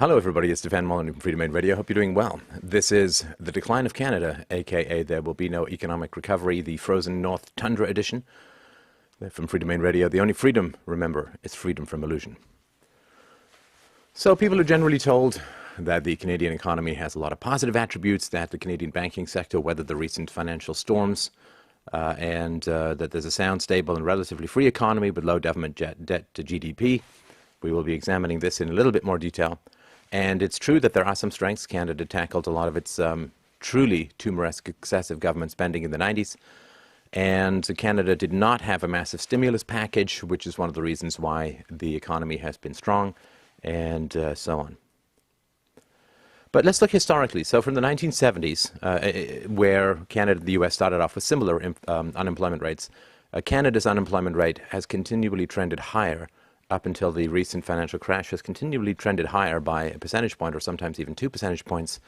Hello, everybody. It's Stefan Molyneux from Freedomain Radio. Hope you're doing well. This is The Decline of Canada, aka There Will Be No Economic Recovery, the Frozen North Tundra edition from Freedomain Radio. The only freedom, remember, is freedom from illusion. So people are generally told that the Canadian economy has a lot of positive attributes, that the Canadian banking sector weathered the recent financial storms, and that there's a sound, stable, and relatively free economy with low government debt to GDP. We will be examining this in a little bit more detail. And it's true that there are some strengths. Canada tackled a lot of its truly tumor-esque excessive government spending in the 90s. And Canada did not have a massive stimulus package, which is one of the reasons why the economy has been strong, and so on. But let's look historically. So from the 1970s, where Canada and the US started off with similar unemployment rates, Canada's unemployment rate has continually trended higher up until the recent financial crash, has continually trended higher by a percentage point or sometimes even 2 percentage points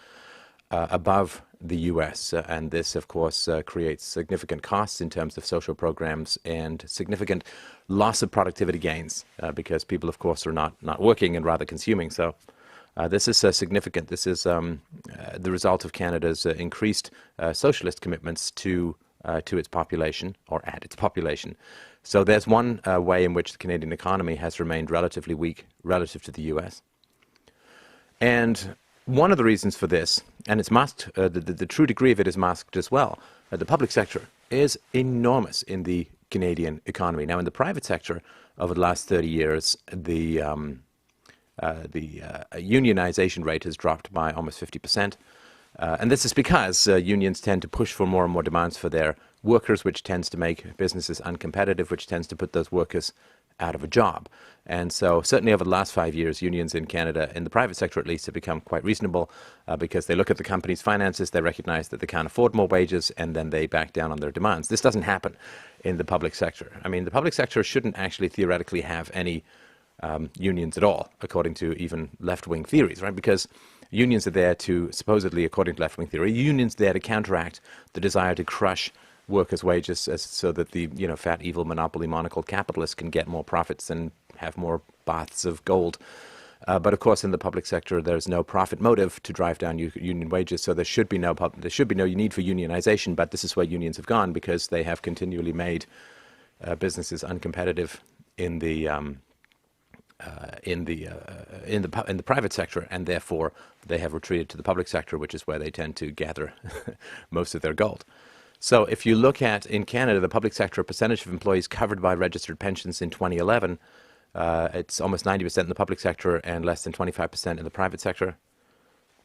above the US. And this, of course, creates significant costs in terms of social programs and significant loss of productivity gains because people, of course, are not working and rather consuming. So this is significant. This is the result of Canada's increased socialist commitments to its population, or at its population. So there's one way in which the Canadian economy has remained relatively weak relative to the US. And one of the reasons for this, and it's masked, the true degree of it is masked as well, the public sector is enormous in the Canadian economy. Now, in the private sector, over the last 30 years, the unionization rate has dropped by almost 50%. And this is because unions tend to push for more and more demands for their workers, which tends to make businesses uncompetitive, which tends to put those workers out of a job. And so certainly over the last 5 years, unions in Canada, in the private sector at least, have become quite reasonable because they look at the company's finances, they recognize that they can't afford more wages, and then they back down on their demands. This doesn't happen in the public sector. I mean, the public sector shouldn't actually theoretically have any unions at all, according to even left-wing theories, right? Because unions are there to, supposedly, according to left-wing theory, unions there to counteract the desire to crush workers' wages so that the fat, evil, monopoly, monocle capitalists can get more profits and have more baths of gold. But of course, in the public sector, there's no profit motive to drive down union wages, so there should be no need for unionization. But this is where unions have gone because they have continually made businesses uncompetitive in the private sector, and therefore they have retreated to the public sector, which is where they tend to gather most of their gold. So if you look at, in Canada, the public sector percentage of employees covered by registered pensions in 2011, it's almost 90% in the public sector and less than 25% in the private sector.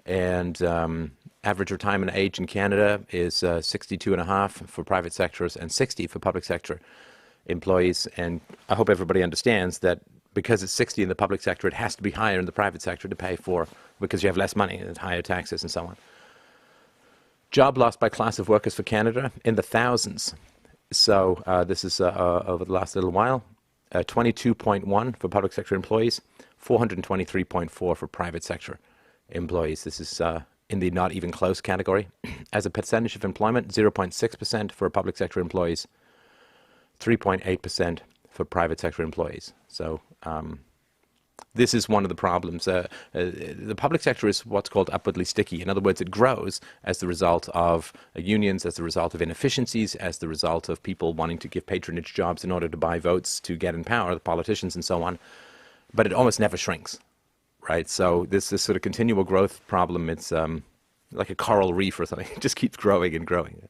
And average retirement age in Canada is 62.5 for private sectors and 60 for public sector employees. And I hope everybody understands that because it's 60 in the public sector, it has to be higher in the private sector to pay for, because you have less money and higher taxes and so on. Job loss by class of workers for Canada in the thousands. So this is over the last little while, 22.1 for public sector employees, 423.4 for private sector employees. This is in the not even close category. As a percentage of employment, 0.6% for public sector employees, 3.8% for private sector employees. So this is one of the problems. The public sector is what's called upwardly sticky. In other words, it grows as the result of unions, as the result of inefficiencies, as the result of people wanting to give patronage jobs in order to buy votes to get in power, the politicians and so on. But it almost never shrinks, right? So this sort of continual growth problem, it's like a coral reef or something. It just keeps growing and growing.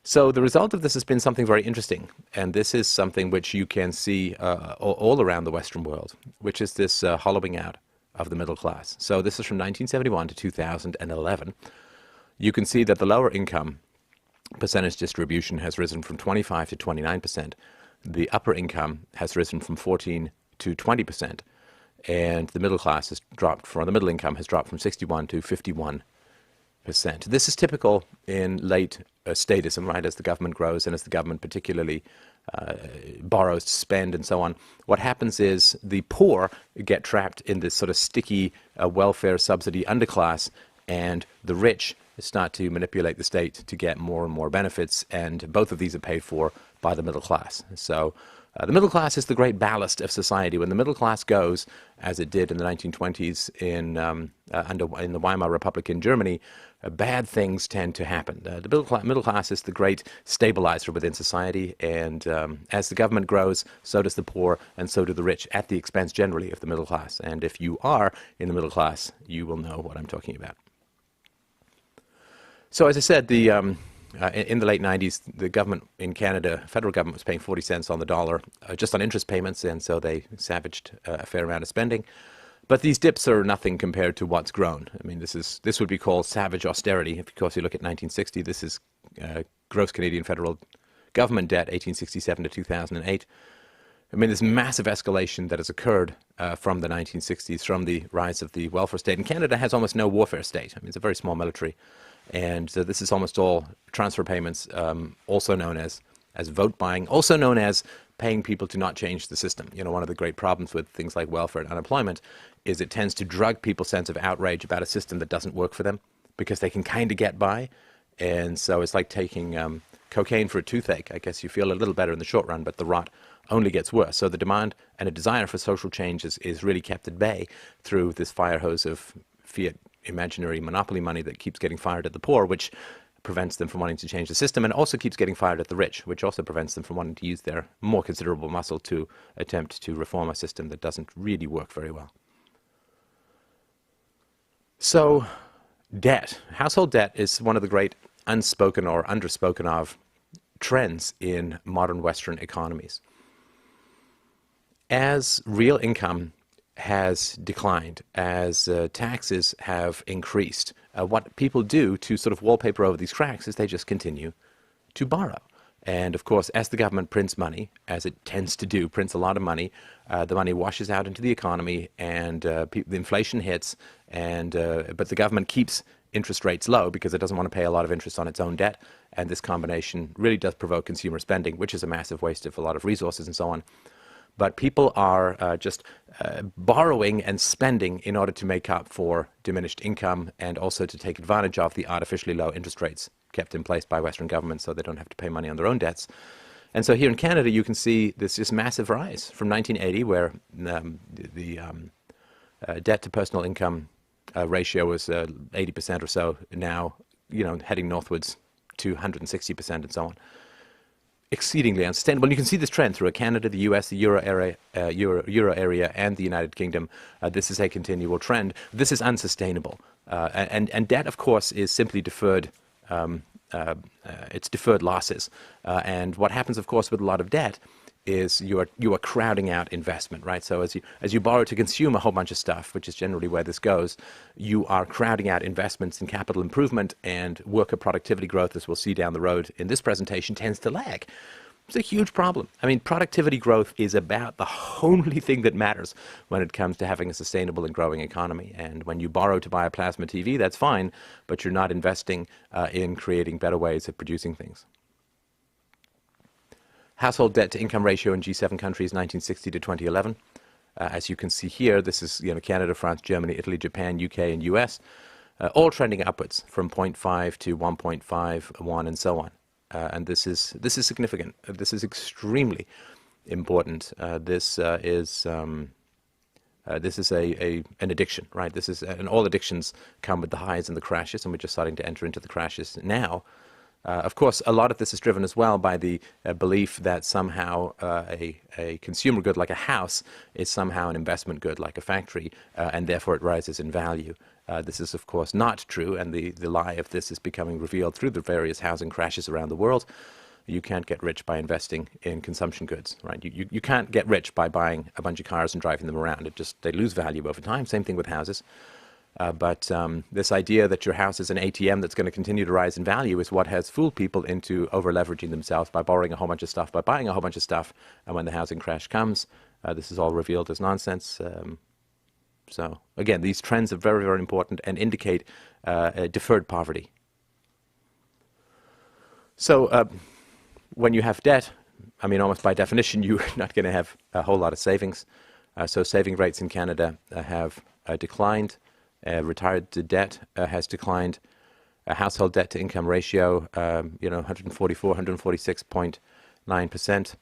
So the result of this has been something very interesting, and this is something which you can see all around the Western world, which is this hollowing out of the middle class. So this is from 1971 to 2011. You can see that the lower income percentage distribution has risen from 25 to 29%. The upper income has risen from 14 to 20%, and the middle class has dropped from, the middle income has dropped from 61 to 51%. This is typical in late statism, right, as the government grows and as the government particularly borrows to spend and so on. What happens is the poor get trapped in this sort of sticky welfare subsidy underclass, and the rich start to manipulate the state to get more and more benefits, and both of these are paid for by the middle class. So The middle class is the great ballast of society. When the middle class goes, as it did in the 1920s in the Weimar Republic in Germany, bad things tend to happen. The middle class is the great stabilizer within society, and as the government grows, so does the poor, and so do the rich, at the expense generally of the middle class. And if you are in the middle class, you will know what I'm talking about. So as I said, in the late 90s, the government in Canada, federal government, was paying 40 cents on the dollar just on interest payments, and so they savaged a fair amount of spending. But these dips are nothing compared to what's grown. I mean, this would be called savage austerity. Of course, you look at 1960, this is gross Canadian federal government debt, 1867 to 2008. I mean, this massive escalation that has occurred from the 1960s, from the rise of the welfare state. And Canada has almost no warfare state. I mean, it's a very small military. And so this is almost all transfer payments, also known as vote buying, also known as paying people to not change the system. You know, one of the great problems with things like welfare and unemployment is it tends to drug people's sense of outrage about a system that doesn't work for them because they can kind of get by. And so it's like taking cocaine for a toothache. I guess you feel a little better in the short run, but the rot only gets worse. So the demand and a desire for social change is really kept at bay through this fire hose of fiat imaginary monopoly money that keeps getting fired at the poor, which prevents them from wanting to change the system, and also keeps getting fired at the rich, which also prevents them from wanting to use their more considerable muscle to attempt to reform a system that doesn't really work very well. So debt, household debt, is one of the great unspoken or underspoken of trends in modern Western economies. As real income has declined, as taxes have increased, what people do to sort of wallpaper over these cracks is they just continue to borrow. And of course, as the government prints money, as it tends to do, prints a lot of money, the money washes out into the economy, and the inflation hits, and but the government keeps interest rates low because it doesn't want to pay a lot of interest on its own debt. And this combination really does provoke consumer spending, which is a massive waste of a lot of resources and so on. But people are just borrowing and spending in order to make up for diminished income, and also to take advantage of the artificially low interest rates kept in place by Western governments so they don't have to pay money on their own debts. And so here in Canada, you can see this just massive rise from 1980, where the debt to personal income ratio was 80% or so, now, you know, heading northwards to 160% and so on. Exceedingly unsustainable. And you can see this trend through Canada, the US, the Euro area, and the United Kingdom. This is a continual trend. This is unsustainable. And debt, of course, is simply deferred. It's deferred losses. And what happens, of course, with a lot of debt is you are crowding out investment, right? So as you borrow to consume a whole bunch of stuff, which is generally where this goes, you are crowding out investments in capital improvement, and worker productivity growth, as we'll see down the road in this presentation, tends to lag. It's a huge problem. I mean, productivity growth is about the only thing that matters when it comes to having a sustainable and growing economy. And when you borrow to buy a plasma TV, that's fine, but you're not investing in creating better ways of producing things. Household debt to income ratio in G7 countries, 1960 to 2011. As you can see here, this is Canada, France, Germany, Italy, Japan, UK, and US, all trending upwards from 0.5 to 1.51 and so on. And this is significant. This is extremely important. This is an addiction, right? And all addictions come with the highs and the crashes, and we're just starting to enter into the crashes now. Of course, a lot of this is driven as well by the belief that somehow a consumer good like a house is somehow an investment good like a factory, and therefore it rises in value. This is, of course, not true, and the lie of this is becoming revealed through the various housing crashes around the world. You can't get rich by investing in consumption goods, right? You can't get rich by buying a bunch of cars and driving them around. They lose value over time. Same thing with houses. But this idea that your house is an ATM that's going to continue to rise in value is what has fooled people into over-leveraging themselves by borrowing a whole bunch of stuff, by buying a whole bunch of stuff, and when the housing crash comes, this is all revealed as nonsense. So, again, these trends are very, very important and indicate deferred poverty. So, when you have debt, I mean, almost by definition, you're not going to have a whole lot of savings. So saving rates in Canada have declined. Retired to debt has declined. Household debt to income ratio, 144, 146.9%.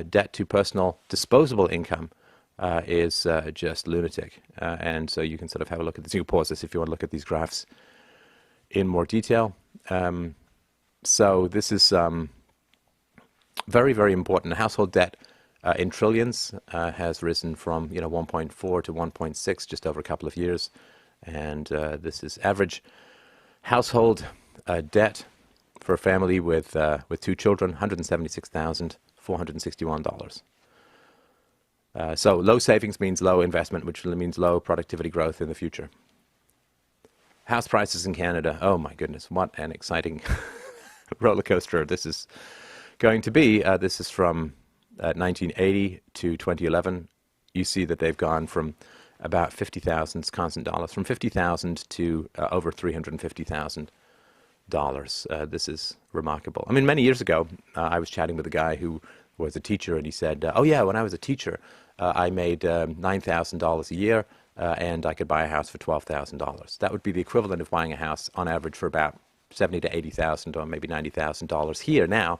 debt to personal disposable income is just lunatic. And so you can sort of have a look at this. You can pause this if you want to look at these graphs in more detail. So this is very, very important. Household debt in trillions has risen from 1.4 to 1.6 just over a couple of years. And this is average household debt for a family with 2 children, $176,461. So low savings means low investment, which means low productivity growth in the future. House prices in Canada, oh my goodness, what an exciting roller coaster this is going to be. This is from 1980 to 2011. You see that they've gone from about 50,000 constant dollars, from 50,000 to over $350,000. This is remarkable. I mean, many years ago, I was chatting with a guy who was a teacher, and he said, oh yeah, when I was a teacher, I made $9,000 a year, and I could buy a house for $12,000. That would be the equivalent of buying a house on average for about $70,000 to $80,000 or maybe $90,000 here now,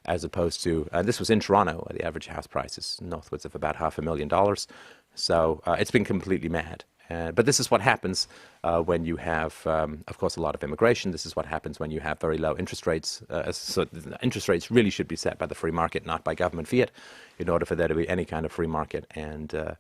as opposed to, this was in Toronto, the average house price is northwards of about $500,000. So it's been completely mad. But this is what happens when you have, of course, a lot of immigration. This is what happens when you have very low interest rates. So interest rates really should be set by the free market, not by government fiat, in order for there to be any kind of free market. And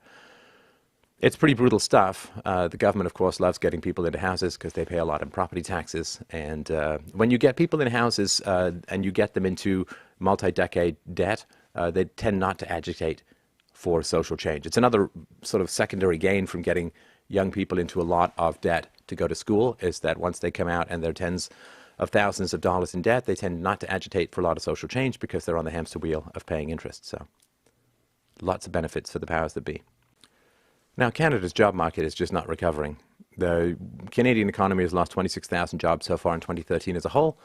it's pretty brutal stuff. The government, of course, loves getting people into houses because they pay a lot in property taxes. And when you get people in houses and you get them into multi-decade debt, they tend not to agitate for social change. It's another sort of secondary gain from getting young people into a lot of debt to go to school, is that once they come out and they're tens of thousands of dollars in debt, they tend not to agitate for a lot of social change because they're on the hamster wheel of paying interest. So lots of benefits for the powers that be. Now, Canada's job market is just not recovering. The Canadian economy has lost 26,000 jobs so far in 2013 as a whole.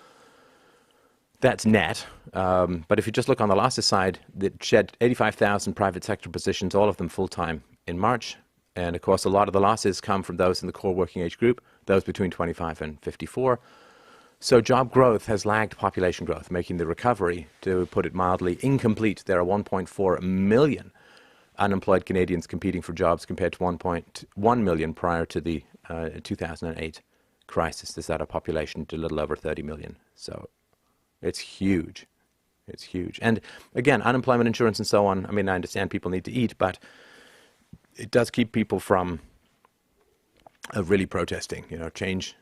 That's net. But if you just look on the losses side, it shed 85,000 private sector positions, all of them full-time, in March. And of course, a lot of the losses come from those in the core working age group, those between 25 and 54. So job growth has lagged population growth, making the recovery, to put it mildly, incomplete. There are 1.4 million unemployed Canadians competing for jobs compared to 1.1 million prior to the 2008 crisis. This is at a population to a little over 30 million. So it's huge. It's huge. And again, unemployment insurance and so on. I mean, I understand people need to eat, but it does keep people from really protesting, change.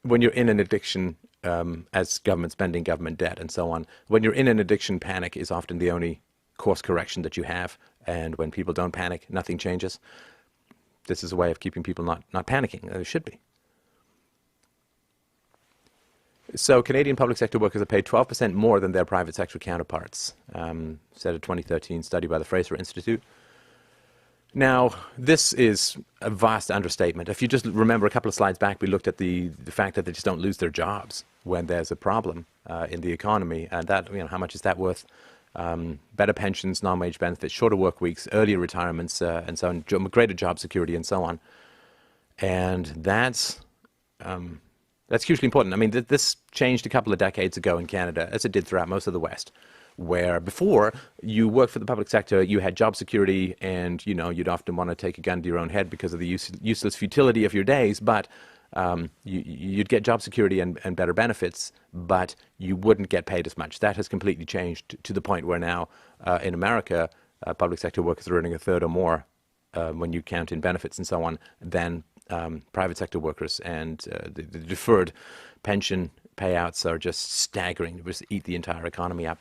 When you're in an addiction, as government spending, government debt, and so on, when you're in an addiction, panic is often the only course correction that you have. And when people don't panic, nothing changes. This is a way of keeping people not panicking. It should be. So Canadian public sector workers are paid 12% more than their private sector counterparts, said a 2013 study by the Fraser Institute. Now, this is a vast understatement. If you just remember a couple of slides back, we looked at the fact that they just don't lose their jobs when there's a problem in the economy. And that, how much is that worth? Better pensions, non-wage benefits, shorter work weeks, earlier retirements, and so on, greater job security, and so on. And that's hugely important. I mean, this changed a couple of decades ago in Canada, as it did throughout most of the West, where before you worked for the public sector, you had job security, and you'd often want to take a gun to your own head because of the useless futility of your days, but you'd get job security and better benefits, but you wouldn't get paid as much. That has completely changed to the point where now in America, public sector workers are earning a third or more when you count in benefits and so on than private sector workers, and the deferred pension payouts are just staggering. They just eat the entire economy up.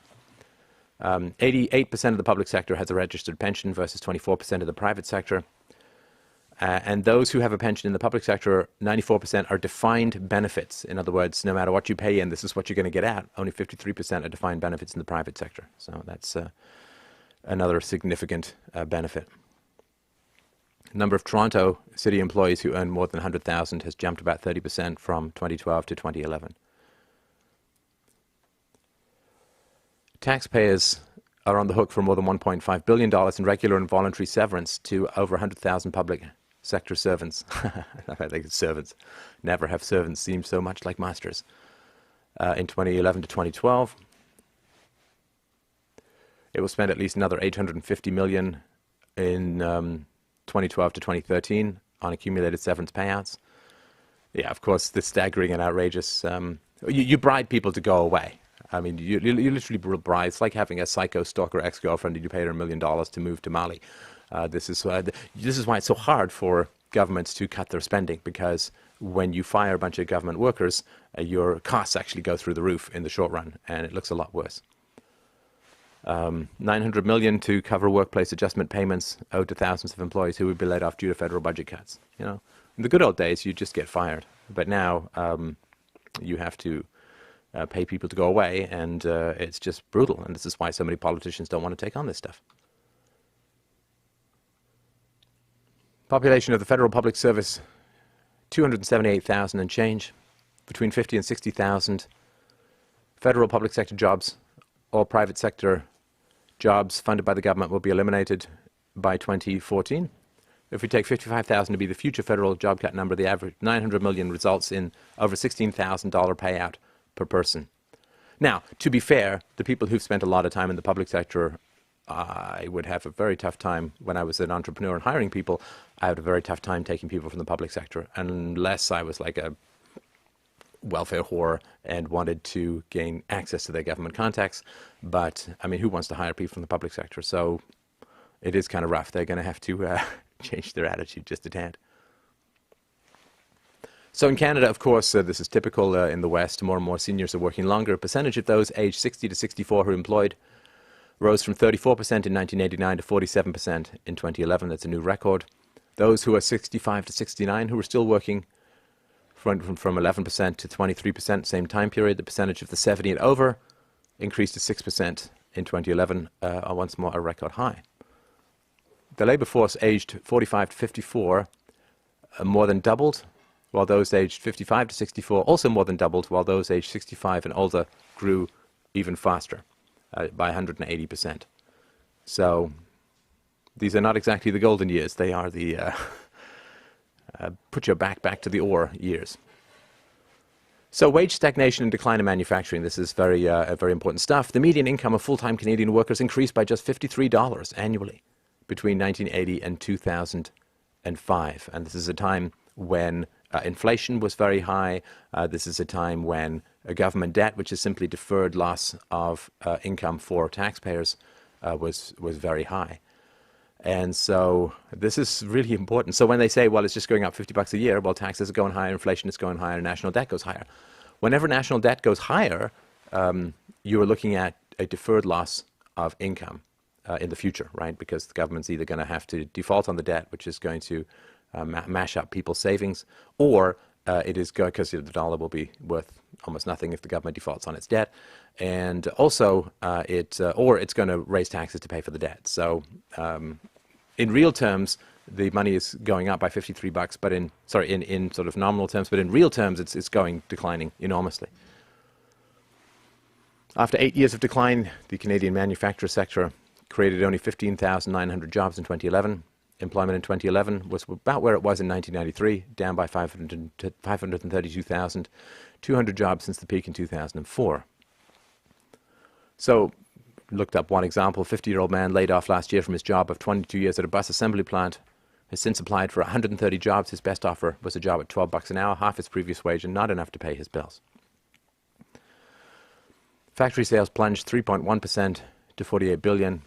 88% of the public sector has a registered pension versus 24% of the private sector. And those who have a pension in the public sector, 94% are defined benefits. In other words, no matter what you pay in, this is what you're going to get out. Only 53% are defined benefits in the private sector. So that's another significant benefit. Number of Toronto city employees who earn more than $100,000 has jumped about 30% from 2012 to 2011. Taxpayers are on the hook for more than $1.5 billion in regular and voluntary severance to over 100,000 public sector servants. I think it's servants. Never have servants seemed so much like masters. In 2011 to 2012. It will spend at least another 850 million in 2012 to 2013 on accumulated severance payouts. Yeah, of course, this staggering and outrageous. You bribe people to go away. I mean, you literally bribe. It's like having a psycho stalker ex-girlfriend and you pay her $1 million to move to Mali. This is why it's so hard for governments to cut their spending, because when you fire a bunch of government workers, your costs actually go through the roof in the short run, and it looks a lot worse. 900 million to cover workplace adjustment payments owed to thousands of employees who would be laid off due to federal budget cuts. You know, in the good old days, you just get fired, but now you have to pay people to go away, and it's just brutal. And this is why so many politicians don't want to take on this stuff. Population of the federal public service, 278,000 and change, between 50 and 60,000 federal public sector jobs. All private sector jobs funded by the government will be eliminated by 2014. If we take 55,000 to be the future federal job cut number, the average 900 million results in over $16,000 payout per person. Now, to be fair, the people who've spent a lot of time in the public sector, I would have a very tough time when I was an entrepreneur and hiring people. I had a very tough time taking people from the public sector, unless I was like a welfare whore and wanted to gain access to their government contacts. But I mean, who wants to hire people from the public sector? So it is kind of rough. They're going to have to change their attitude just a tad. So in Canada, of course, this is typical in the West. More and more seniors are working longer. A percentage of those aged 60 to 64 who are employed rose from 34% in 1989 to 47% in 2011. That's a new record. Those who are 65 to 69 who are still working from 11% to 23%, same time period. The percentage of the 70 and over increased to 6% in 2011, once more a record high. The labour force aged 45 to 54 more than doubled, while those aged 55 to 64 also more than doubled, while those aged 65 and older grew even faster, by 180%. So these are not exactly the golden years. They are the put your back to the ore years. So wage stagnation and decline in manufacturing. This is very important stuff. The median income of full-time Canadian workers increased by just $53 annually between 1980 and 2005. And this is a time when inflation was very high. This is a time when government debt, which is simply deferred loss of income for taxpayers, was very high. And so this is really important. So when they say, well, it's just going up $50 a year, well, taxes are going higher, inflation is going higher, national debt goes higher. Whenever national debt goes higher, you are looking at a deferred loss of income in the future, right? Because the government's either going to have to default on the debt, which is going to mash up people's savings, or it is going, because the dollar will be worth almost nothing if the government defaults on its debt, and also or it's going to raise taxes to pay for the debt. So in real terms, the money is going up by $53, but in sort of nominal terms, but in real terms, it's declining enormously. After 8 years of decline, the Canadian manufacturing sector created only 15,900 jobs in 2011. Employment in 2011 was about where it was in 1993, down by 532,200 jobs since the peak in 2004. So, looked up one example. A 50-year-old man laid off last year from his job of 22 years at a bus assembly plant has since applied for 130 jobs. His best offer was a job at $12 an hour, half his previous wage, and not enough to pay his bills. Factory sales plunged 3.1% to $48 billion,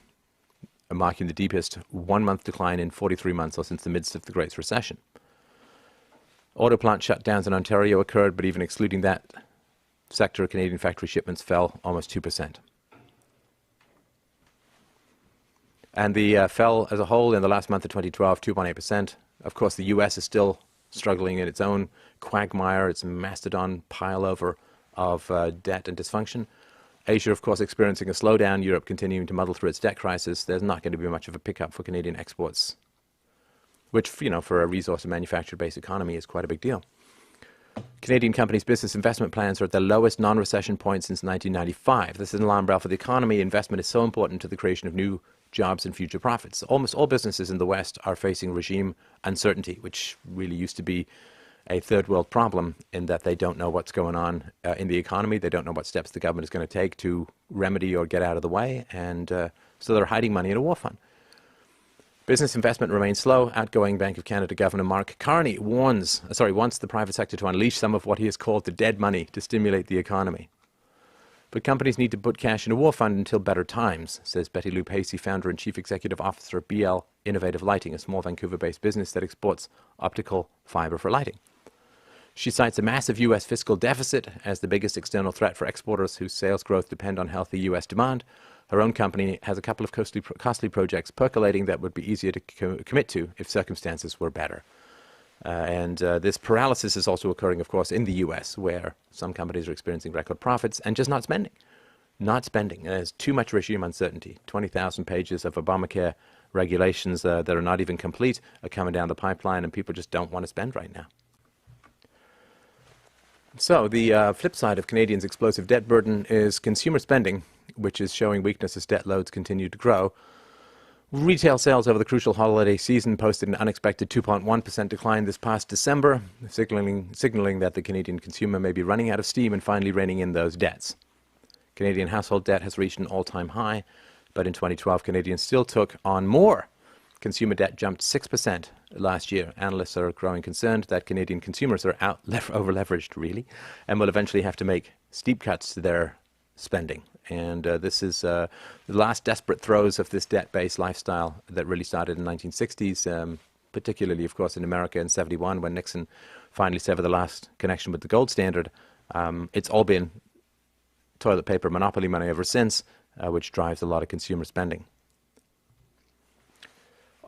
marking the deepest one-month decline in 43 months or since the midst of the Great Recession. Auto plant shutdowns in Ontario occurred, but even excluding that sector, Canadian factory shipments fell almost 2%. And the fell as a whole in the last month of 2012, 2.8%. Of course, the U.S. is still struggling in its own quagmire, its mastodon pile-over of debt and dysfunction. Asia, of course, experiencing a slowdown. Europe continuing to muddle through its debt crisis. There's not going to be much of a pickup for Canadian exports, which, for a resource and manufactured-based economy is quite a big deal. Canadian companies' business investment plans are at their lowest non-recession point since 1995. This is an alarm bell for the economy. Investment is so important to the creation of new jobs and future profits. Almost all businesses in the West are facing regime uncertainty, which really used to be a third world problem in that they don't know what's going on in the economy. They don't know what steps the government is going to take to remedy or get out of the way. And so they're hiding money in a war fund. Business investment remains slow. Outgoing Bank of Canada Governor Mark Carney wants the private sector to unleash some of what he has called the dead money to stimulate the economy. But companies need to put cash in a war fund until better times, says Betty Lou Pacey, founder and chief executive officer of BL Innovative Lighting, a small Vancouver-based business that exports optical fiber for lighting. She cites a massive U.S. fiscal deficit as the biggest external threat for exporters whose sales growth depend on healthy U.S. demand. Her own company has a couple of costly projects percolating that would be easier to commit to if circumstances were better. This paralysis is also occurring, of course, in the U.S., where some companies are experiencing record profits and just not spending. Not spending. There's too much regime uncertainty. 20,000 pages of Obamacare regulations that are not even complete are coming down the pipeline, and people just don't want to spend right now. So the flip side of Canadians' explosive debt burden is consumer spending, which is showing weakness as debt loads continue to grow. Retail sales over the crucial holiday season posted an unexpected 2.1% decline this past December, signaling that the Canadian consumer may be running out of steam and finally reining in those debts. Canadian household debt has reached an all-time high, but in 2012, Canadians still took on more. Consumer debt jumped 6% last year. Analysts are growing concerned that Canadian consumers are over-leveraged, really, and will eventually have to make steep cuts to their spending. And this is the last desperate throes of this debt-based lifestyle that really started in the 1960s, particularly, of course, in America in 71 when Nixon finally severed the last connection with the gold standard. It's all been toilet paper monopoly money ever since, which drives a lot of consumer spending.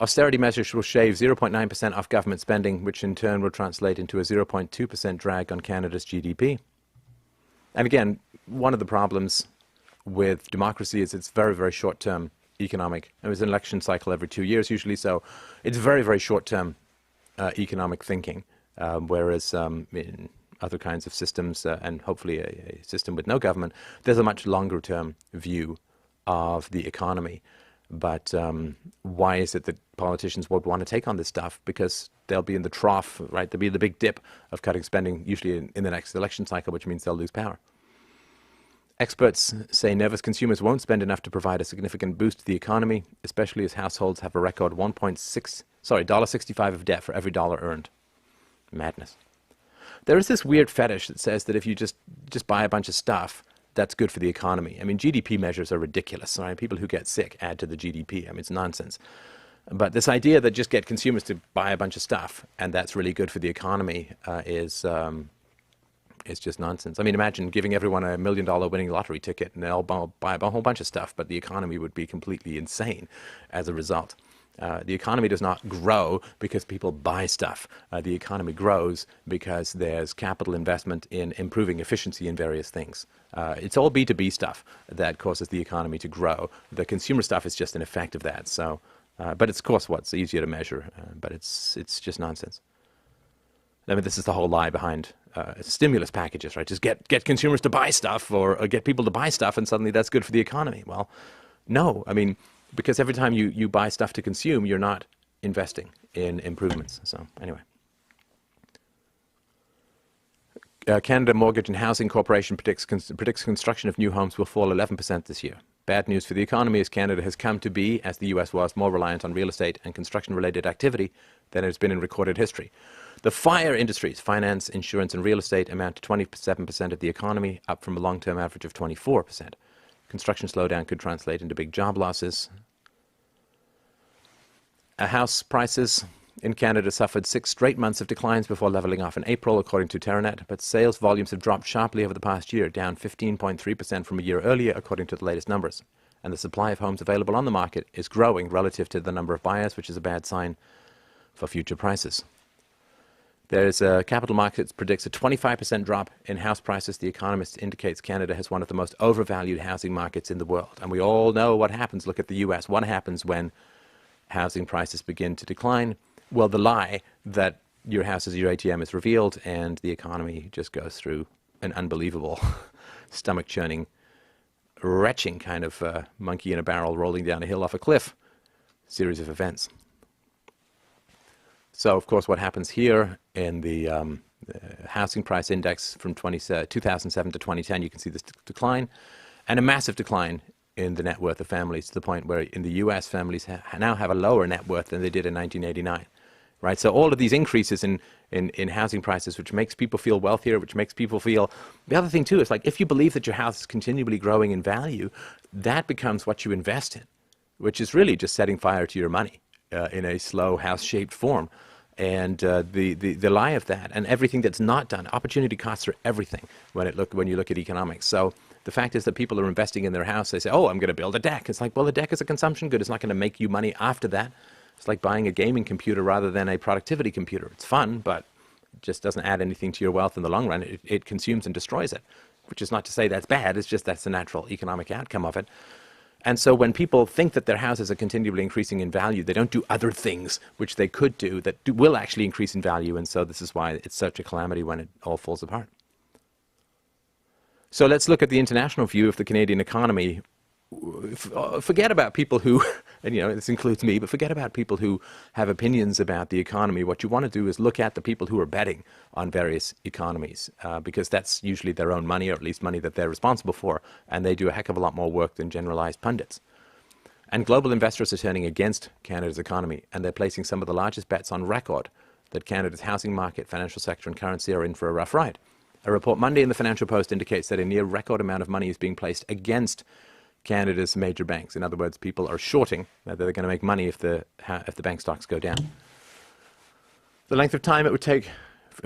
Austerity measures will shave 0.9% off government spending, which in turn will translate into a 0.2% drag on Canada's GDP. And again, one of the problems with democracy is it's very, very short-term economic. It was an election cycle every 2 years usually, so it's very, very short-term economic thinking, whereas in other kinds of systems, and hopefully a system with no government, there's a much longer-term view of the economy. But why is it that politicians would want to take on this stuff? Because they'll be in the trough, right? There'll be the big dip of cutting spending, usually in the next election cycle, which means they'll lose power. Experts say nervous consumers won't spend enough to provide a significant boost to the economy, especially as households have a record $1.65 of debt for every dollar earned. Madness. There is this weird fetish that says that if you just buy a bunch of stuff, that's good for the economy. I mean, GDP measures are ridiculous. Right? People who get sick add to the GDP. I mean, it's nonsense. But this idea that just get consumers to buy a bunch of stuff and that's really good for the economy is just nonsense. I mean, imagine giving everyone $1 million winning lottery ticket and they'll buy a whole bunch of stuff, but the economy would be completely insane as a result. The economy does not grow because people buy stuff. The economy grows because there's capital investment in improving efficiency in various things. It's all B2B stuff that causes the economy to grow. The consumer stuff is just an effect of that. So, but it's, of course, what's easier to measure, but it's just nonsense. I mean, this is the whole lie behind stimulus packages, right? Just get consumers to buy stuff or get people to buy stuff and suddenly that's good for the economy. Well, no, I mean, because every time you buy stuff to consume, you're not investing in improvements. So anyway. Canada Mortgage and Housing Corporation predicts construction of new homes will fall 11% this year. Bad news for the economy as Canada has come to be, as the US was, more reliant on real estate and construction-related activity than it has been in recorded history. The FIRE industries, finance, insurance, and real estate, amount to 27% of the economy, up from a long-term average of 24%. Construction slowdown could translate into big job losses. House prices in Canada suffered 6 straight months of declines before leveling off in April, according to Terranet, but sales volumes have dropped sharply over the past year, down 15.3% from a year earlier, according to the latest numbers. And the supply of homes available on the market is growing relative to the number of buyers, which is a bad sign for future prices. Capital Markets predicts a 25% drop in house prices. The Economist indicates Canada has one of the most overvalued housing markets in the world. And we all know what happens. Look at the US. What happens when housing prices begin to decline? Well, the lie that your house is your ATM is revealed and the economy just goes through an unbelievable, stomach-churning, retching kind of monkey in a barrel rolling down a hill off a cliff series of events. So, of course, what happens here in the housing price index from 2007 to 2010, you can see this decline, and a massive decline in the net worth of families, to the point where in the US families now have a lower net worth than they did in 1989. Right? So all of these increases in housing prices, which makes people feel wealthier, which makes people feel... The other thing, too, is like if you believe that your house is continually growing in value, that becomes what you invest in, which is really just setting fire to your money in a slow house-shaped form. And the lie of that, and everything that's not done, opportunity costs are everything when you look at economics. So the fact is that people are investing in their house. They say, oh, I'm going to build a deck. It's like, well, the deck is a consumption good. It's not going to make you money after that. It's like buying a gaming computer rather than a productivity computer. It's fun, but it just doesn't add anything to your wealth in the long run. It consumes and destroys it, which is not to say that's bad. It's just that's the natural economic outcome of it. And so when people think that their houses are continually increasing in value, they don't do other things which they could do that will actually increase in value. And so this is why it's such a calamity when it all falls apart. So let's look at the international view of the Canadian economy. Forget about people who, and this includes me, but forget about people who have opinions about the economy. What you want to do is look at the people who are betting on various economies, because that's usually their own money, or at least money that they're responsible for, and they do a heck of a lot more work than generalized pundits. And global investors are turning against Canada's economy, and they're placing some of the largest bets on record that Canada's housing market, financial sector, and currency are in for a rough ride. A report Monday in the Financial Post indicates that a near record amount of money is being placed against Canada's major banks. In other words, people are shorting that they're going to make money if the bank stocks go down. The length of time it would take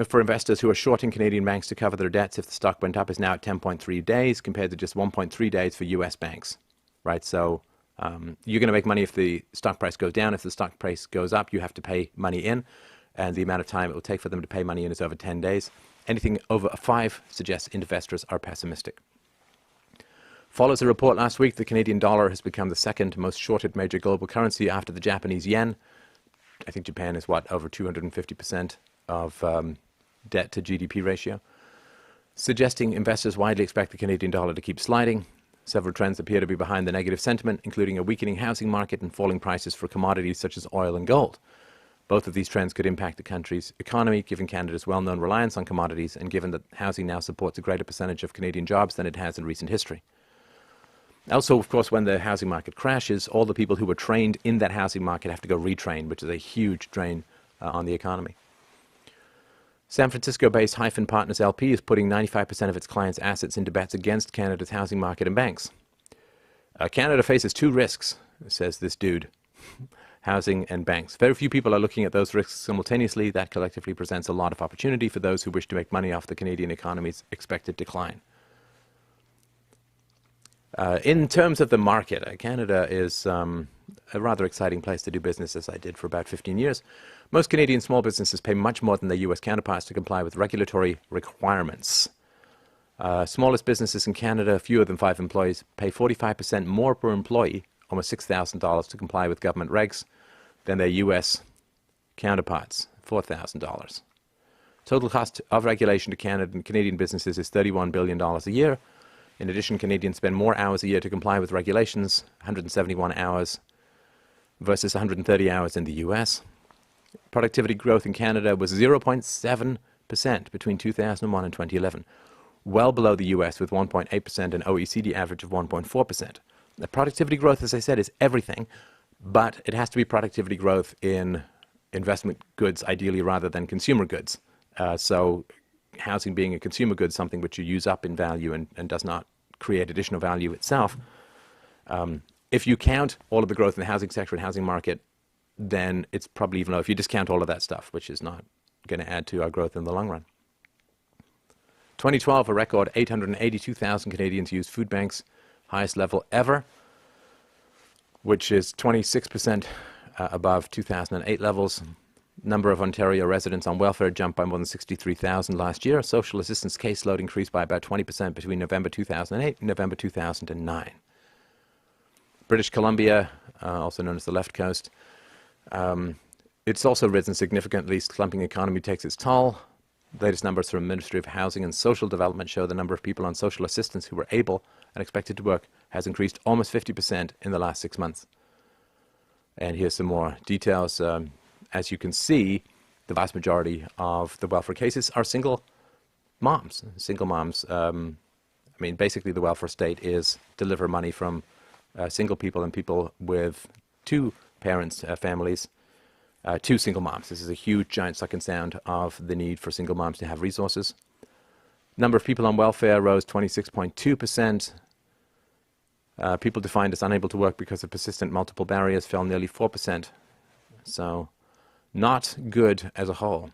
for investors who are shorting Canadian banks to cover their debts if the stock went up is now at 10.3 days compared to just 1.3 days for US banks. Right? So you're going to make money if the stock price goes down. If the stock price goes up, you have to pay money in, and the amount of time it will take for them to pay money in is over 10 days. Anything over 5 suggests investors are pessimistic. Follows a report last week, the Canadian dollar has become the second most shorted major global currency after the Japanese yen. I think Japan is, over 250% of debt to GDP ratio, suggesting investors widely expect the Canadian dollar to keep sliding. Several trends appear to be behind the negative sentiment, including a weakening housing market and falling prices for commodities such as oil and gold. Both of these trends could impact the country's economy, given Canada's well-known reliance on commodities and given that housing now supports a greater percentage of Canadian jobs than it has in recent history. Also, of course, when the housing market crashes, all the people who were trained in that housing market have to go retrain, which is a huge drain on the economy. San Francisco-based Hyphen Partners LP is putting 95% of its clients' assets into bets against Canada's housing market and banks. Canada faces 2 risks, says this dude, housing and banks. Very few people are looking at those risks simultaneously. That collectively presents a lot of opportunity for those who wish to make money off the Canadian economy's expected decline. In terms of the market, Canada is a rather exciting place to do business, as I did for about 15 years. Most Canadian small businesses pay much more than their U.S. counterparts to comply with regulatory requirements. Smallest businesses in Canada, fewer than 5 employees, pay 45% more per employee, almost $6,000, to comply with government regs than their U.S. counterparts, $4,000. Total cost of regulation to Canadian businesses is $31 billion a year. In addition, Canadians spend more hours a year to comply with regulations, 171 hours versus 130 hours in the US. Productivity growth in Canada was 0.7% between 2001 and 2011, well below the US with 1.8% and OECD average of 1.4%. The productivity growth, as I said, is everything, but it has to be productivity growth in investment goods, ideally, rather than consumer goods. So housing being a consumer good, something which you use up in value and does not create additional value itself. If you count all of the growth in the housing sector and housing market, then it's probably even low if you discount all of that stuff, which is not going to add to our growth in the long run. 2012, a record 882,000 Canadians used food banks, highest level ever, which is 26% above 2008 levels. Number of Ontario residents on welfare jumped by more than 63,000 last year. Social assistance caseload increased by about 20% between November 2008 and November 2009. British Columbia, also known as the left coast, it's also risen significantly. Slumping economy takes its toll. Latest numbers from the Ministry of Housing and Social Development show the number of people on social assistance who were able and expected to work has increased almost 50% in the last 6 months. And here's some more details. As you can see, the vast majority of the welfare cases are single moms. Single moms, I mean, basically the welfare state is deliver money from single people and people with two parents, families, two single moms. This is a huge, giant sucking sound of the need for single moms to have resources. Number of people on welfare rose 26.2%. People defined as unable to work because of persistent multiple barriers fell nearly 4%. So not good as a whole.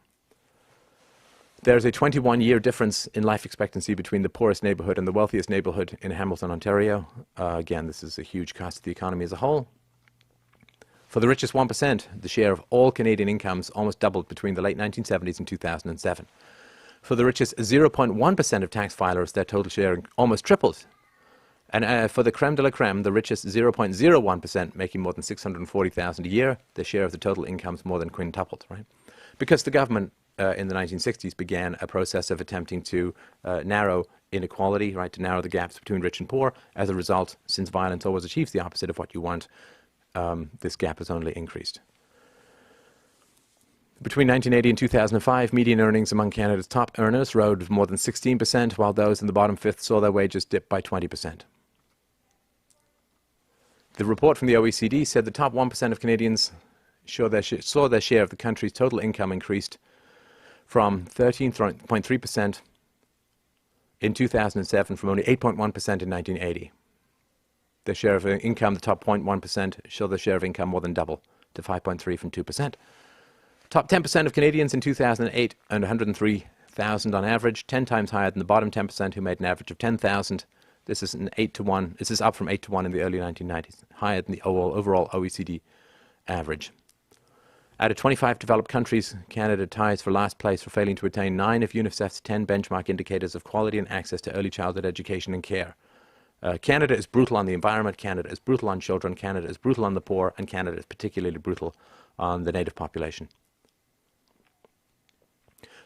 There's a 21-year difference in life expectancy between the poorest neighbourhood and the wealthiest neighbourhood in Hamilton, Ontario. Again, this is a huge cost to the economy as a whole. For the richest 1%, the share of all Canadian incomes almost doubled between the late 1970s and 2007. For the richest 0.1% of tax filers, their total share almost tripled. And for the creme de la creme, the richest 0.01%, making more than $640,000 a year, their share of the total incomes more than quintupled, right? Because the government in the 1960s began a process of attempting to narrow inequality, right, to narrow the gaps between rich and poor. As a result, since violence always achieves the opposite of what you want, this gap has only increased. Between 1980 and 2005, median earnings among Canada's top earners rose more than 16%, while those in the bottom fifth saw their wages dip by 20%. The report from the OECD said the top 1% of Canadians saw their share of the country's total income increased from 13.3% in 2007 from only 8.1% in 1980. Their share of income, the top 0.1%, saw their share of income more than double to 5.3% from 2%. Top 10% of Canadians in 2008 earned $103,000 on average, 10 times higher than the bottom 10% who made an average of $10,000. This is an 8 to 1. This is up from 8 to 1 in the early 1990s, higher than the overall OECD average. Out of 25 developed countries, Canada ties for last place for failing to attain 9 of UNICEF's 10 benchmark indicators of quality and access to early childhood education and care. Canada is brutal on the environment, Canada is brutal on children, Canada is brutal on the poor, and Canada is particularly brutal on the native population.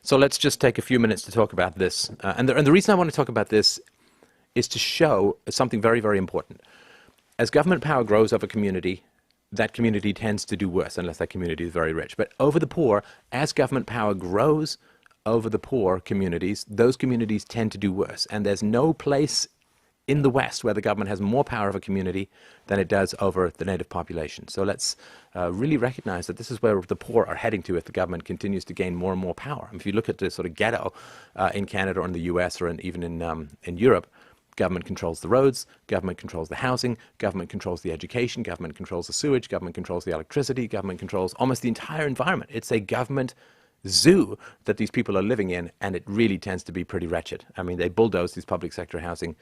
So let's just take a few minutes to talk about this. And the reason I want to talk about this is to show something very, very important. As government power grows over community, that community tends to do worse unless that community is very rich. But over the poor, as government power grows over the poor communities, those communities tend to do worse. And there's no place in the West where the government has more power of a community than it does over the native population. So let's really recognize that this is where the poor are heading to if the government continues to gain more and more power. If you look at the sort of ghetto in Canada or in the US or even in Europe, government controls the roads, government controls the housing, government controls the education, government controls the sewage, government controls the electricity, government controls almost the entire environment. It's a government zoo that these people are living in, and it really tends to be pretty wretched. I mean, they bulldoze these public sector housing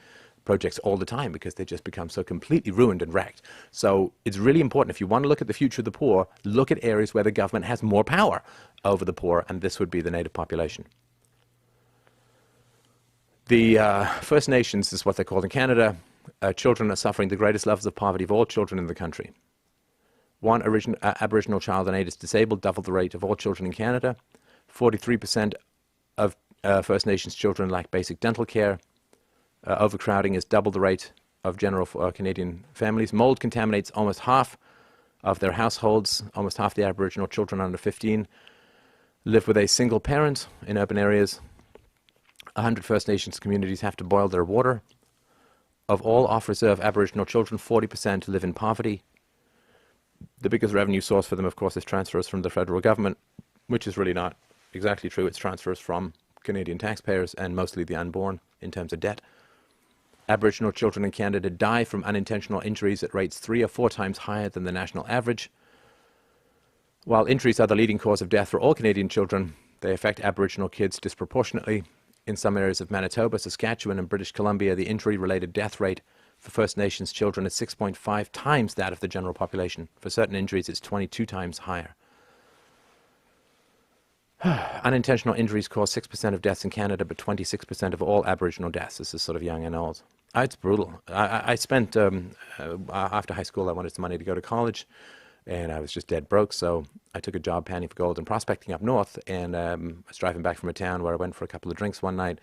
projects all the time because they just become so completely ruined and wrecked. So it's really important, if you want to look at the future of the poor, look at areas where the government has more power over the poor, and this would be the native population. The First Nations is what they're called in Canada. Children are suffering the greatest levels of poverty of all children in the country. One Aboriginal child in 8 is disabled, double the rate of all children in Canada. 43% of First Nations children lack basic dental care. Overcrowding is double the rate of general Canadian families. Mold contaminates almost half of their households. Almost half the Aboriginal children under 15 live with a single parent in urban areas. 100 First Nations communities have to boil their water. Of all off-reserve Aboriginal children, 40% live in poverty. The biggest revenue source for them, of course, is transfers from the federal government, which is really not exactly true. It's transfers from Canadian taxpayers and mostly the unborn in terms of debt. Aboriginal children in Canada die from unintentional injuries at rates 3 or 4 times higher than the national average. While injuries are the leading cause of death for all Canadian children, they affect Aboriginal kids disproportionately. In some areas of Manitoba, Saskatchewan, and British Columbia, the injury-related death rate for First Nations children is 6.5 times that of the general population. For certain injuries, it's 22 times higher. Unintentional injuries cause 6% of deaths in Canada, but 26% of all Aboriginal deaths. This is sort of young and old. It's brutal. I spent, after high school, I wanted some money to go to college, and I was just dead broke, so I took a job panning for gold and prospecting up north, and I was driving back from a town where I went for a couple of drinks one night,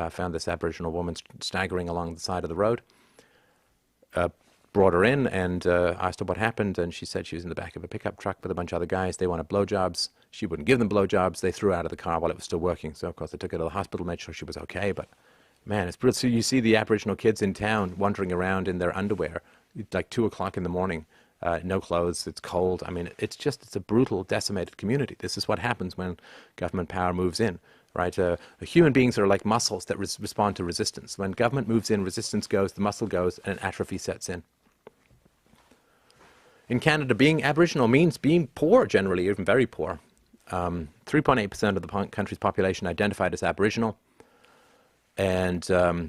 found this Aboriginal woman staggering along the side of the road, brought her in and asked her what happened, and she said she was in the back of a pickup truck with a bunch of other guys. They wanted blowjobs. She wouldn't give them blowjobs. They threw her out of the car while it was still working, so of course they took her to the hospital, made sure she was okay, but man, it's brutal. So you see the Aboriginal kids in town wandering around in their underwear, like 2 o'clock in the morning, no clothes, it's cold. I mean, it's a brutal, decimated community. This is what happens when government power moves in, right? Human beings are like muscles that respond to resistance. When government moves in, resistance goes, the muscle goes, and atrophy sets in. In Canada, being Aboriginal means being poor generally, even very poor. 3.8% of the country's population identified as Aboriginal, and 21%,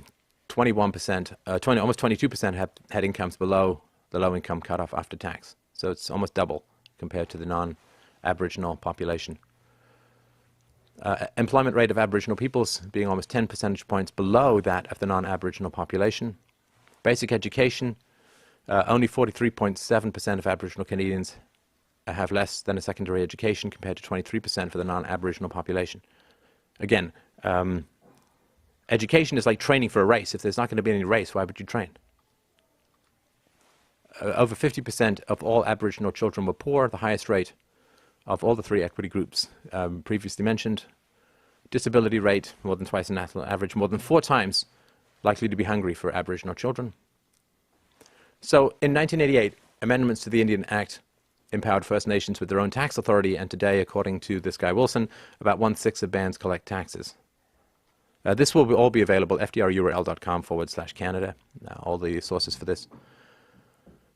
almost 22% had incomes below the low-income cutoff after tax. So it's almost double compared to the non-Aboriginal population. Employment rate of Aboriginal peoples being almost 10 percentage points below that of the non-Aboriginal population. Basic education, only 43.7% of Aboriginal Canadians have less than a secondary education compared to 23% for the non-Aboriginal population. Again, education is like training for a race. If there's not going to be any race, why would you train? Over 50% of all Aboriginal children were poor, the highest rate of all the three equity groups previously mentioned. Disability rate, more than twice the national average, more than 4 times likely to be hungry for Aboriginal children. So in 1988, amendments to the Indian Act empowered First Nations with their own tax authority, and today, according to this guy Wilson, about 1/6 of bands collect taxes. This will all be available, fdrurl.com/Canada, all the sources for this.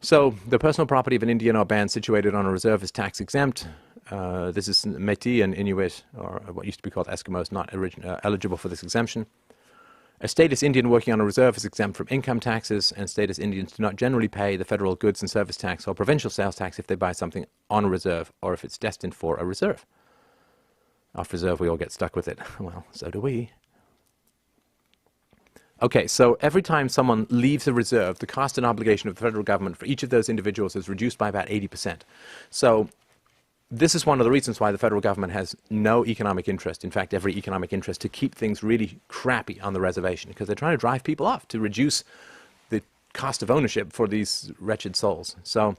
So, the personal property of an Indian or band situated on a reserve is tax exempt. This is Métis and Inuit, or what used to be called Eskimos, not eligible for this exemption. A status Indian working on a reserve is exempt from income taxes, and status Indians do not generally pay the federal goods and service tax or provincial sales tax if they buy something on a reserve or if it's destined for a reserve. Off reserve, we all get stuck with it. Well, so do we. Okay, so every time someone leaves a reserve, the cost and obligation of the federal government for each of those individuals is reduced by about 80%. So this is one of the reasons why the federal government has no economic interest, in fact, every economic interest, to keep things really crappy on the reservation, because they're trying to drive people off to reduce the cost of ownership for these wretched souls. So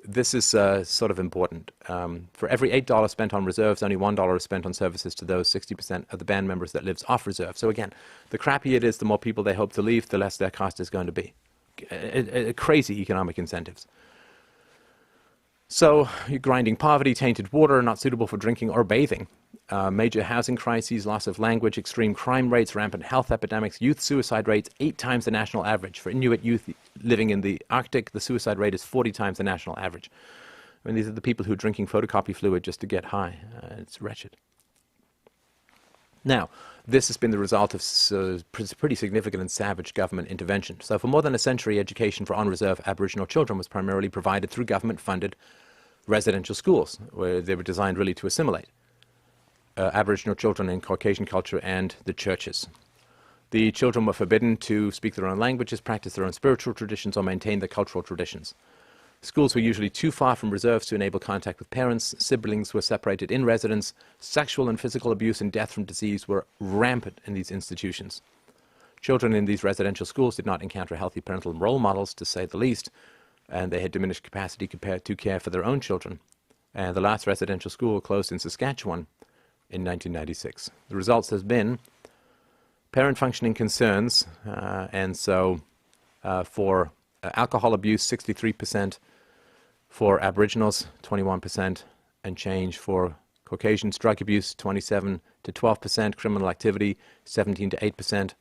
this is sort of important. For every $8 spent on reserves, only $1 is spent on services to those 60% of the band members that lives off reserve. So again, the crappier it is, the more people they hope to leave, the less their cost is going to be. Crazy economic incentives. So you're grinding poverty, tainted water, not suitable for drinking or bathing. Major housing crises, loss of language, extreme crime rates, rampant health epidemics, youth suicide rates 8 times the national average. For Inuit youth living in the Arctic, the suicide rate is 40 times the national average. I mean, these are the people who are drinking photocopy fluid just to get high. It's wretched. Now, this has been the result of pretty significant and savage government intervention. So for more than a century, education for on-reserve Aboriginal children was primarily provided through government-funded residential schools, where they were designed really to assimilate Aboriginal children in Caucasian culture and the churches. The children were forbidden to speak their own languages, practice their own spiritual traditions, or maintain their cultural traditions. Schools were usually too far from reserves to enable contact with parents. Siblings were separated in residence. Sexual and physical abuse and death from disease were rampant in these institutions. Children in these residential schools did not encounter healthy parental role models, to say the least, and they had diminished capacity to care for their own children. And the last residential school closed in Saskatchewan in 1996. The results has been parent functioning concerns, and so for alcohol abuse, 63%, for Aboriginals, 21% and change, for Caucasians, drug abuse, 27 to 12%, criminal activity, 17 to 8%,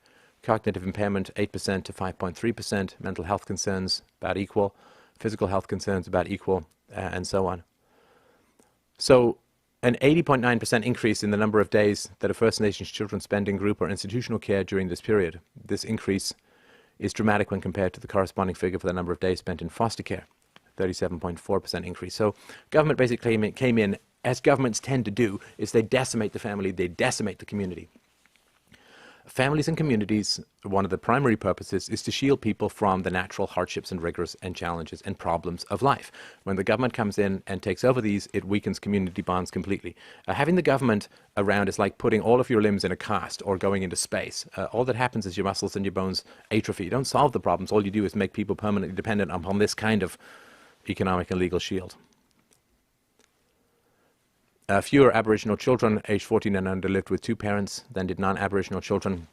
cognitive impairment, 8% to 5.3%, mental health concerns, about equal, physical health concerns, about equal, and so on. So an 80.9% increase in the number of days that a First Nations children spend in group or institutional care during this period. This increase is dramatic when compared to the corresponding figure for the number of days spent in foster care, 37.4% increase. So government basically came in, as governments tend to do, is they decimate the family, they decimate the community. Families and communities, one of the primary purposes is to shield people from the natural hardships and rigors and challenges and problems of life. When the government comes in and takes over these, it weakens community bonds completely. Having the government around is like putting all of your limbs in a cast or going into space. All that happens is your muscles and your bones atrophy. You don't solve the problems. All you do is make people permanently dependent upon this kind of economic and legal shield. Fewer Aboriginal children aged 14 and under lived with 2 parents than did non-Aboriginal children.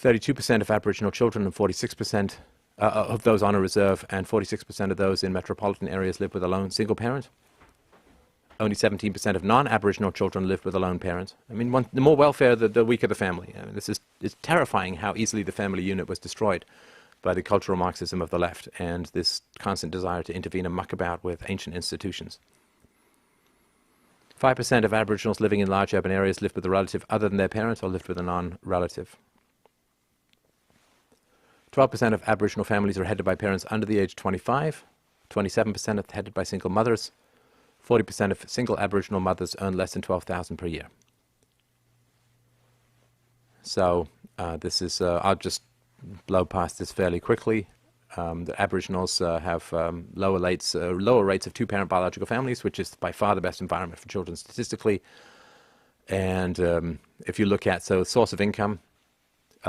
32% of Aboriginal children and 46% of those on a reserve, and 46% of those in metropolitan areas live with a lone single parent. Only 17% of non-Aboriginal children live with a lone parent. I mean, the more welfare, the weaker the family. I mean, it's terrifying how easily the family unit was destroyed by the cultural Marxism of the left and this constant desire to intervene and muck about with ancient institutions. 5% of Aboriginals living in large urban areas live with a relative other than their parents or lived with a non-relative. 12% of Aboriginal families are headed by parents under the age of 25. 27% are headed by single mothers. 40% of single Aboriginal mothers earn less than $12,000 per year. So this is, I'll just blow past this fairly quickly. The Aboriginals have lower rates of two-parent biological families, which is by far the best environment for children statistically. And if you look at, source of income,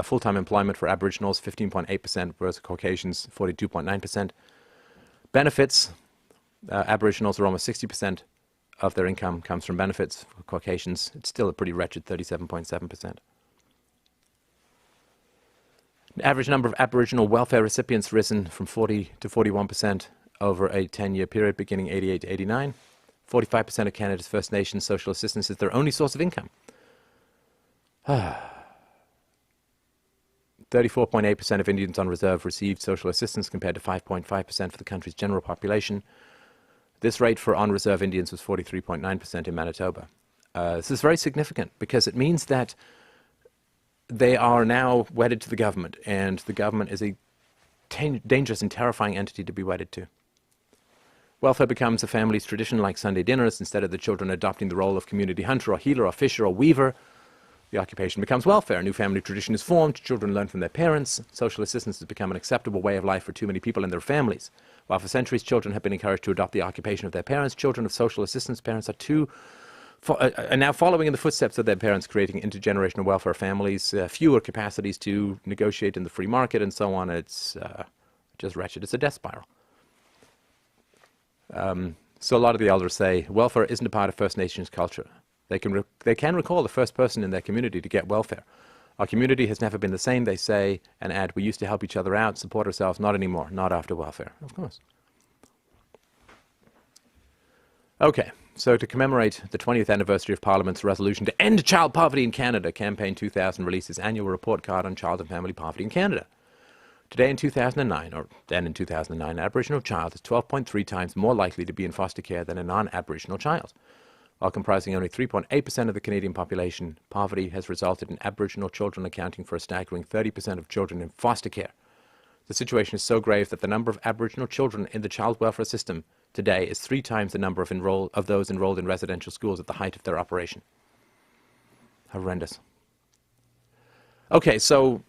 full-time employment for Aboriginals, 15.8% versus Caucasians, 42.9%. Benefits, Aboriginals are almost 60% of their income comes from benefits. For Caucasians, it's still a pretty wretched 37.7%. The average number of Aboriginal welfare recipients risen from 40 to 41% over a 10-year period beginning 88 to 89. 45% of Canada's First Nations social assistance is their only source of income. 34.8% of Indians on reserve received social assistance compared to 5.5% for the country's general population. This rate for on-reserve Indians was 43.9% in Manitoba. This is very significant because it means that they are now wedded to the government, and the government is a dangerous and terrifying entity to be wedded to. Welfare becomes a family's tradition, like Sunday dinners. Instead of the children adopting the role of community hunter or healer or fisher or weaver, the occupation becomes welfare. A new family tradition is formed. Children learn from their parents. Social assistance has become an acceptable way of life for too many people and their families. While for centuries children have been encouraged to adopt the occupation of their parents, children of social assistance parents are now following in the footsteps of their parents, creating intergenerational welfare families, fewer capacities to negotiate in the free market and so on. It's just wretched. It's a death spiral. So a lot of the elders say welfare isn't a part of First Nations culture. They can recall the first person in their community to get welfare. Our community has never been the same, they say, and add, we used to help each other out, support ourselves, not anymore, not after welfare. Of course. Okay, so to commemorate the 20th anniversary of Parliament's resolution to end child poverty in Canada, Campaign 2000 released its annual report card on child and family poverty in Canada. Today in 2009, or then in 2009, an Aboriginal child is 12.3 times more likely to be in foster care than a non-Aboriginal child. While comprising only 3.8% of the Canadian population, poverty has resulted in Aboriginal children accounting for a staggering 30% of children in foster care. The situation is so grave that the number of Aboriginal children in the child welfare system today is 3 times the number of those enrolled in residential schools at the height of their operation. Horrendous. Okay, so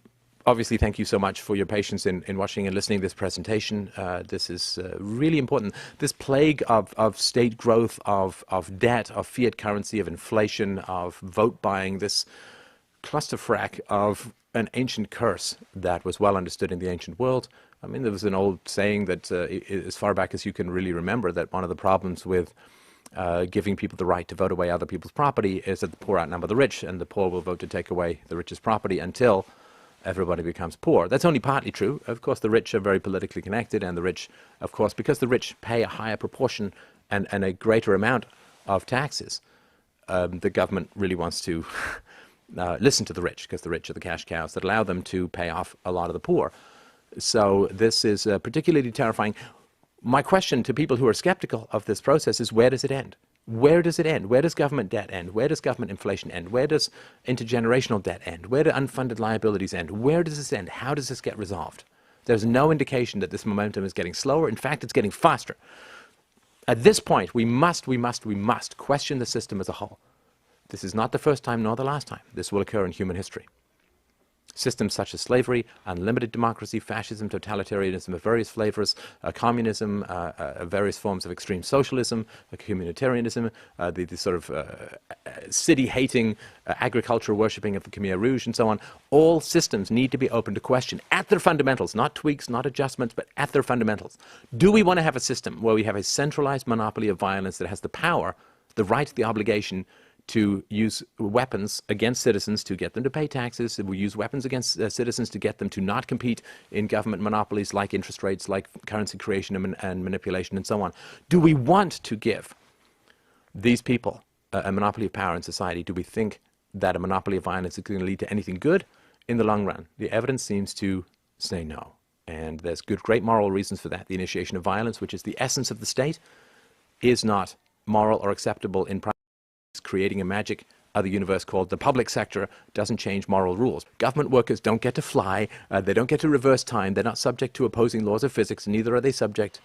obviously, thank you so much for your patience in watching and listening to this presentation. This is really important. This plague of state growth, of debt, of fiat currency, of inflation, of vote buying, this clusterfrack of an ancient curse that was well understood in the ancient world. I mean, there was an old saying that as far back as you can really remember, that one of the problems with giving people the right to vote away other people's property is that the poor outnumber the rich, and the poor will vote to take away the rich's property until everybody becomes poor. That's only partly true. Of course, the rich are very politically connected, and the rich, of course, because the rich pay a higher proportion and a greater amount of taxes, the government really wants to listen to the rich, because the rich are the cash cows that allow them to pay off a lot of the poor. So this is particularly terrifying. My question to people who are skeptical of this process is, where does it end? Where does it end? Where does government debt end? Where does government inflation end? Where does intergenerational debt end? Where do unfunded liabilities end? Where does this end? How does this get resolved? There's no indication that this momentum is getting slower. In fact, it's getting faster. At this point, we must question the system as a whole. This is not the first time nor the last time. This will occur in human history. Systems such as slavery, unlimited democracy, fascism, totalitarianism of various flavors, communism, various forms of extreme socialism, communitarianism, the sort of city-hating, agriculture-worshipping of the Khmer Rouge, and so on. All systems need to be open to question at their fundamentals, not tweaks, not adjustments, but at their fundamentals. Do we want to have a system where we have a centralized monopoly of violence that has the power, the right, the obligation to use weapons against citizens to get them to pay taxes. We use weapons against citizens to get them to not compete in government monopolies like interest rates, like currency creation and manipulation, and so on. Do we want to give these people a monopoly of power in society? Do we think that a monopoly of violence is going to lead to anything good in the long run? The evidence seems to say no. And there's great moral reasons for that. The initiation of violence, which is the essence of the state, is not moral or acceptable in practice. Creating a magic other universe called the public sector doesn't change moral rules. Government workers don't get to fly. They don't get to reverse time. They're not subject to opposing laws of physics, and neither are they subject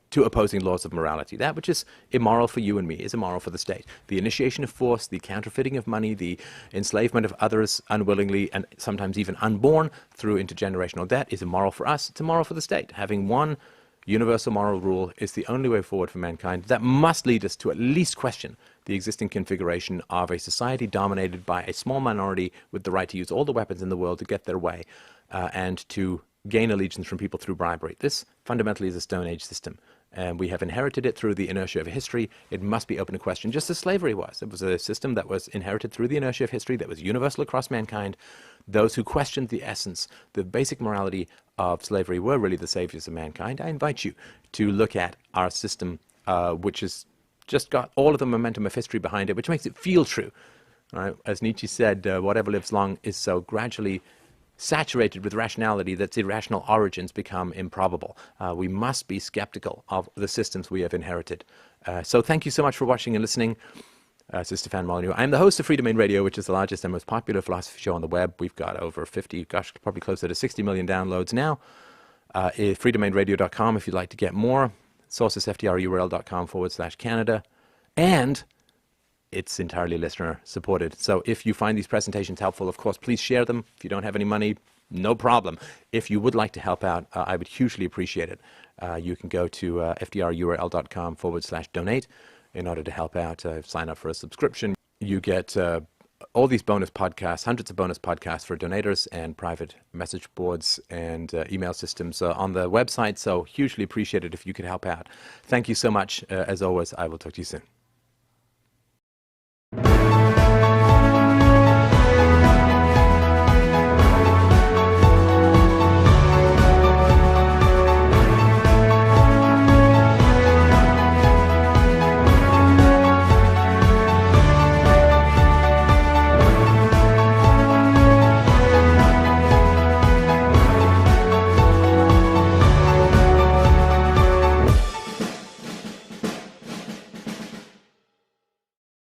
to opposing laws of morality. That which is immoral for you and me is immoral for the state. The initiation of force, the counterfeiting of money, the enslavement of others unwillingly and sometimes even unborn through intergenerational debt is immoral for us. It's immoral for the state. Having one universal moral rule is the only way forward for mankind. That must lead us to at least question the existing configuration of a society dominated by a small minority with the right to use all the weapons in the world to get their way and to gain allegiance from people through bribery. This fundamentally is a Stone Age system, and we have inherited it through the inertia of history. It must be open to question, just as slavery was. It was a system that was inherited through the inertia of history, that was universal across mankind. Those who questioned the essence, the basic morality of slavery were really the saviors of mankind. I invite you to look at our system, which has just got all of the momentum of history behind it, which makes it feel true. Right? As Nietzsche said, whatever lives long is so gradually saturated with rationality that its irrational origins become improbable. We must be skeptical of the systems we have inherited. So thank you so much for watching and listening. This is Stefan Molyneux. I'm the host of Free Domain Radio, which is the largest and most popular philosophy show on the web. We've got over 50, probably closer to 60 million downloads now. freedomainradio.com if you'd like to get more. Sources fdrurl.com/Canada. And it's entirely listener supported. So if you find these presentations helpful, of course, please share them. If you don't have any money, no problem. If you would like to help out, I would hugely appreciate it. You can go to fdrurl.com/donate in order to help out. Sign up for a subscription. You get all these bonus podcasts, hundreds of bonus podcasts for donators and private message boards and email systems on the website. So hugely appreciate it if you could help out. Thank you so much. As always, I will talk to you soon.